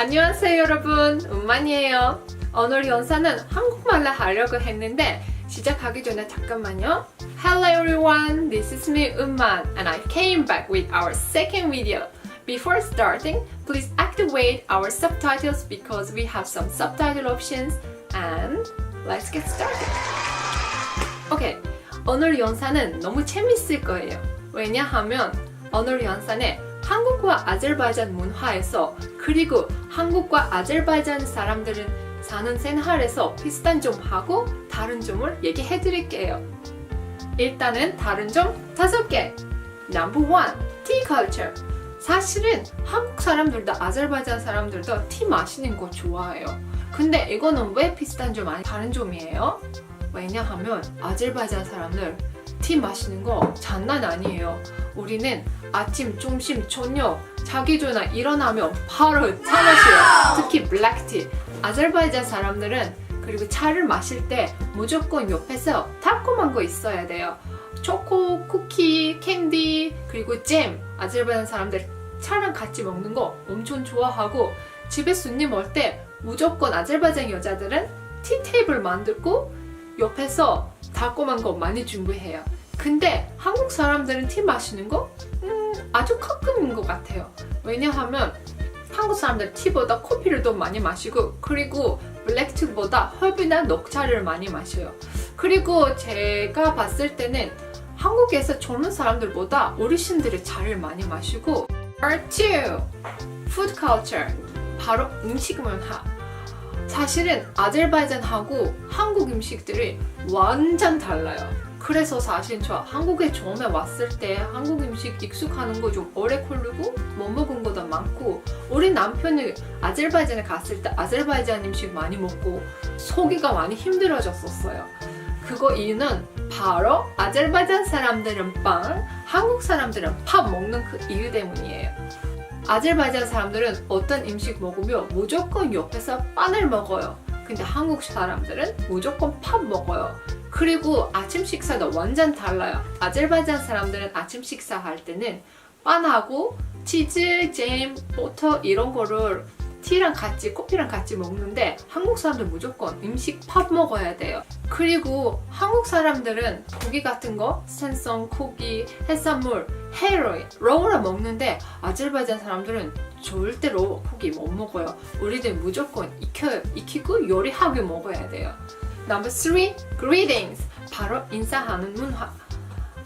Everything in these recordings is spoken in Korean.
안녕하세요 여러분, 은만이에요. 오늘 영상은 한국말로 하려고 했는데 시작하기 전에 잠깐만요. Hello everyone, this is me 은만 and I came back with our second video. Before starting, please activate our subtitles because we have some subtitle options and let's get started. 오케이, 오늘 영상은 너무 재밌을 거예요. 왜냐하면 오늘 영상에 한국과 아제르바이잔 문화에서 그리고 한국과 아제르바이잔 사람들은 사는 생활에서 비슷한 점하고 다른 점을 얘기해 드릴게요. 일단은 다른 점 5개. Number 1. Tea culture. 사실은 한국 사람들도 아제르바이잔 사람들도 티 마시는 거 좋아해요. 근데 이거는 왜 비슷한 점 아니 다른 점이에요? 왜냐하면 아제르바이잔 사람들 티 마시는 거 장난 아니에요. 우리는 아침, 점심, 저녁 자기 전에 일어나면 바로 차 마셔요. 특히 블랙티. 아제르바이잔 사람들은 그리고 차를 마실 때 무조건 옆에서 달콤한 거 있어야 돼요. 초코, 쿠키, 캔디, 그리고 잼. 아제르바이잔 사람들 차랑 같이 먹는 거 엄청 좋아하고 집에 손님 올 때 무조건 아제르바이잔 여자들은 티 테이블 만들고 옆에서 달콤한 거 많이 준비해요. 근데 한국 사람들은 티 마시는 거? 아주 가끔인 것 같아요. 왜냐하면 한국 사람들 티보다 커피를 더 많이 마시고 그리고 블랙티보다 허브나 녹차를 많이 마셔요. 그리고 제가 봤을 때는 한국에서 젊은 사람들보다 어르신들이 차를 많이 마시고 Part 2. Food culture. 바로 음식 문화. 사실은 아제르바이잔하고 한국 음식들이 완전 달라요. 그래서 사실 저 한국에 처음에 왔을 때 한국 음식 익숙하는 거 좀 오래 걸리고 못 먹은 것도 많고 우리 남편이 아제르바이잔에 갔을 때 아제르바이잔 음식 많이 먹고 소기가 많이 힘들어졌었어요. 그거 이유는 바로 아제르바이잔 사람들은 빵, 한국 사람들은 밥 먹는 그 이유 때문이에요. 아제르바이잔 사람들은 어떤 음식 먹으면 무조건 옆에서 빵을 먹어요. 근데 한국 사람들은 무조건 밥 먹어요. 그리고 아침 식사도 완전 달라요. 아제르바이잔 사람들은 아침 식사할 때는 빵하고 치즈, 잼, 버터 이런 거를 티랑 같이, 커피랑 같이 먹는데 한국 사람들 무조건 음식 밥 먹어야 돼요. 그리고 한국 사람들은 고기 같은 거, 생선, 고기, 해산물, 해로이, 로우를 먹는데 아제르바이잔 사람들은 절대로 고기 못 먹어요. 우리들 무조건 익히고 요리하게 먹어야 돼요. Number 3. Greetings. 바로 인사하는 문화.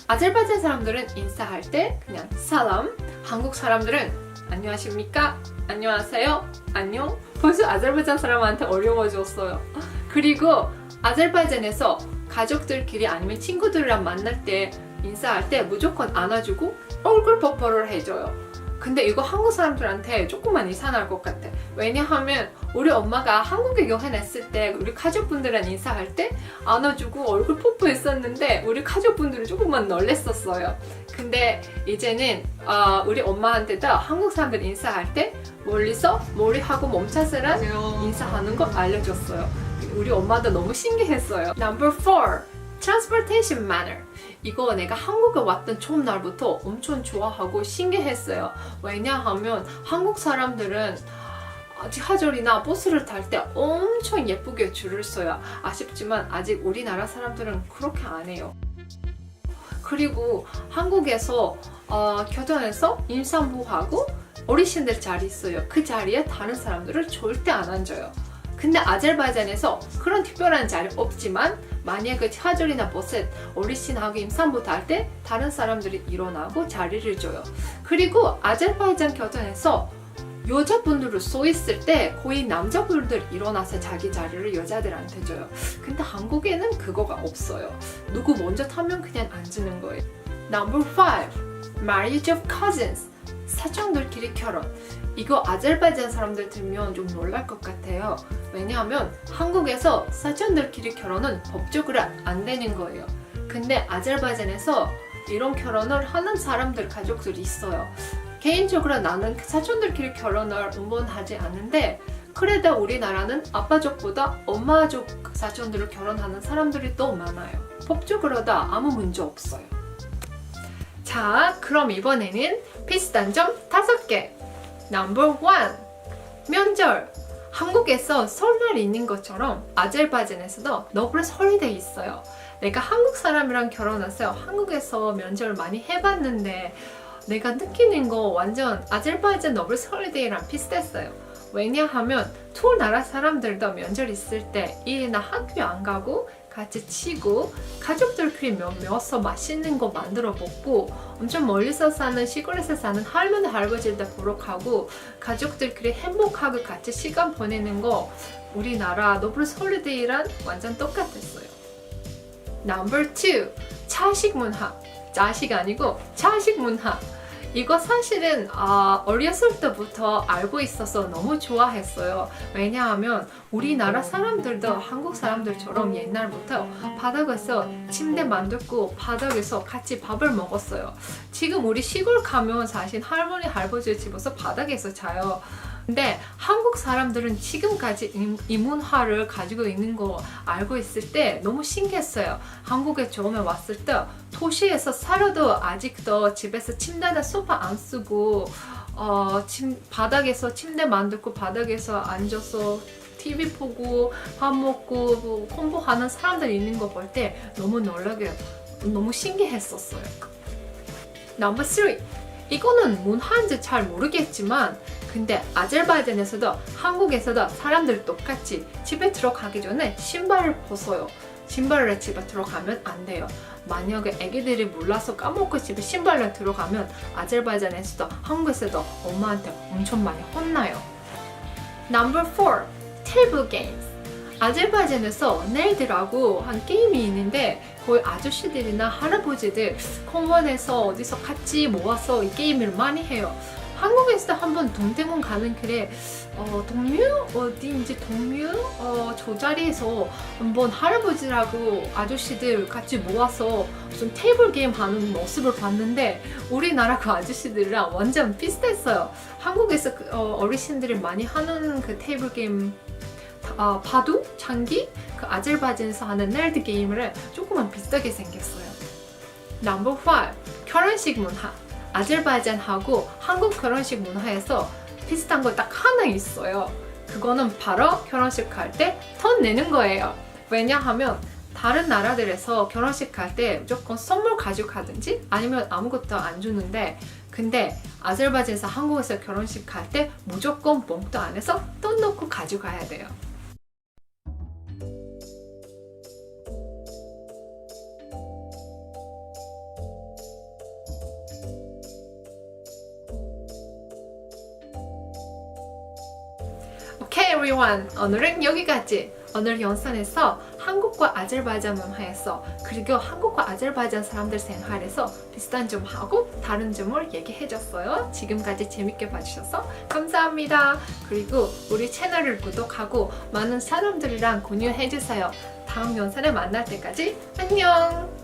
아제르바이잔 사람들은 인사할 때 그냥 살람, 한국 사람들은 안녕하십니까? 안녕하세요? 안녕? 벌써 아제르바이잔 사람한테 어려워졌어요. 그리고 아제르바이잔에서 가족들끼리 아니면 친구들이랑 만날 때 인사할 때 무조건 안아주고 얼굴 뽀뽀를 해줘요. 근데 이거 한국 사람들한테 조금만 이상할 것 같아. 왜냐하면 우리 엄마가 한국에 여행했을 때 우리 가족분들이랑 인사할 때 안아주고 얼굴 뽀뽀했었는데 우리 가족분들이 조금만 놀랬었어요. 근데 이제는 우리 엄마한테도 한국 사람들 인사할 때 멀리서 머리하고 몸차스랑 인사하는 거 알려줬어요. 우리 엄마도 너무 신기했어요. Number 4. Transportation manner. 이거 내가 한국에 왔던 처음 날부터 엄청 좋아하고 신기했어요. 왜냐하면 한국 사람들은 지하철이나 버스를 탈 때 엄청 예쁘게 줄을 서요. 아쉽지만 아직 우리나라 사람들은 그렇게 안 해요. 그리고 한국에서 교통에서 임산부하고 어르신들 자리 있어요. 그 자리에 다른 사람들을 절대 안 앉아요. 근데 아제르바이잔에서 그런 특별한 자리 없지만 만약에 지하철이나 버스에 어르신하고 임산부 탈 때 다른 사람들이 일어나고 자리를 줘요. 그리고 아제르바이잔 교통에서 여자분들을 서 있을 때 거의 남자분들 일어나서 자기 자리를 여자들한테 줘요. 근데 한국에는 그거가 없어요. 누구 먼저 타면 그냥 앉는 거예요. Number 5. Marriage of cousins. 사촌들끼리 결혼. 이거 아제르바이잔 사람들 들으면 좀 놀랄 것 같아요. 왜냐하면 한국에서 사촌들끼리 결혼은 법적으로 안 되는 거예요. 근데 아제르바이잔에서 이런 결혼을 하는 사람들, 가족들이 있어요. 개인적으로 나는 사촌들끼리 결혼을 응원하지 않는데 그래도 우리나라는 아빠족보다 엄마족 사촌들을 결혼하는 사람들이 더 많아요. 법적으로도 아무 문제 없어요. 자, 그럼 이번에는 비슷한 점 5개. Number 1. 명절! 한국에서 설날이 있는 것처럼 아제르바이잔에서도 너블 설이 있어요. 내가 한국 사람이랑 결혼해서 한국에서 명절 많이 해봤는데 내가 느끼는 거 완전 아제르바이잔 너블 설이랑 비슷했어요. 왜냐하면 두 나라 사람들도 명절 있을 때 일이나 학교 안 가고 같이 치고 가족들끼리 모여서 맛있는 거 만들어 먹고 엄청 멀리서 사는 시골에서 사는 할머니 할아버지들 보러 가고 가족들끼리 행복하게 같이 시간 보내는 거 우리나라 노블 홀리데이랑 완전 똑같았어요. Number 2. 차식 문화. 자식 아니고 차식 문화. 이거 사실은 어렸을 때부터 알고 있어서 너무 좋아했어요. 왜냐하면 우리나라 사람들도 한국 사람들처럼 옛날부터 바닥에서 침대 만들고 바닥에서 같이 밥을 먹었어요. 지금 우리 시골 가면 사실 할머니 할아버지 집에서 바닥에서 자요. 근데 한국 사람들은 지금까지 이 문화를 가지고 있는 거 알고 있을 때 너무 신기했어요. 한국에 처음에 왔을 때 도시에서 살아도 아직도 집에서 침대나 소파 안 쓰고 바닥에서 침대 만들고 바닥에서 앉아서 TV 보고 밥 먹고 뭐 공부하는 사람들 있는 거 볼 때 너무 놀라게 너무 신기했었어요. Number 3. 이거는 문화인지 잘 모르겠지만 근데 아제르바이잔에서도 한국에서도 사람들 똑같이 집에 들어가기 전에 신발을 벗어요. 신발을 집에 들어가면 안 돼요. 만약에 애기들이 몰라서 까먹고 집에 신발을 들어가면 아제르바이잔에서도 한국에서도 엄마한테 엄청 많이 혼나요. Number 4. 테이블 게임스. 아제르바이잔에서 넬들하고 한 게임이 있는데 거의 아저씨들이나 할아버지들 공원에서 어디서 같이 모아서 이 게임을 많이 해요. 한국에서 한번 동대문 가는 길에 동묘? 어디인지 동묘? 저 자리에서 한번 할아버지라고 아저씨들 같이 모아서 무슨 테이블 게임 하는 모습을 봤는데 우리나라 그 아저씨들이랑 완전 비슷했어요. 한국에서 어르신들이 많이 하는 그 테이블 게임 바둑? 장기? 그 아제르바이잔에서 하는 넬드 게임을 조금만 비슷하게 생겼어요. Number 5. 결혼식 문화. 아제르바이잔하고 한국 결혼식 문화에서 비슷한 거 딱 하나 있어요. 그거는 바로 결혼식 갈 때 돈 내는 거예요. 왜냐하면 다른 나라들에서 결혼식 갈 때 무조건 선물 가져가든지 아니면 아무것도 안 주는데 근데 아제르바이잔에서 한국에서 결혼식 갈 때 무조건 봉투 안에서 돈 넣고 가져가야 돼요. Okay everyone, 오늘은 여기까지. 오늘 영상에서 한국과 아제르바이잔 문화에서 그리고 한국과 아제르바이잔 사람들 생활에서 비슷한 점하고 다른 점을 얘기해줬어요. 지금까지 재밌게 봐주셔서 감사합니다. 그리고 우리 채널을 구독하고 많은 사람들이랑 공유해주세요. 다음 영상에 만날 때까지 안녕!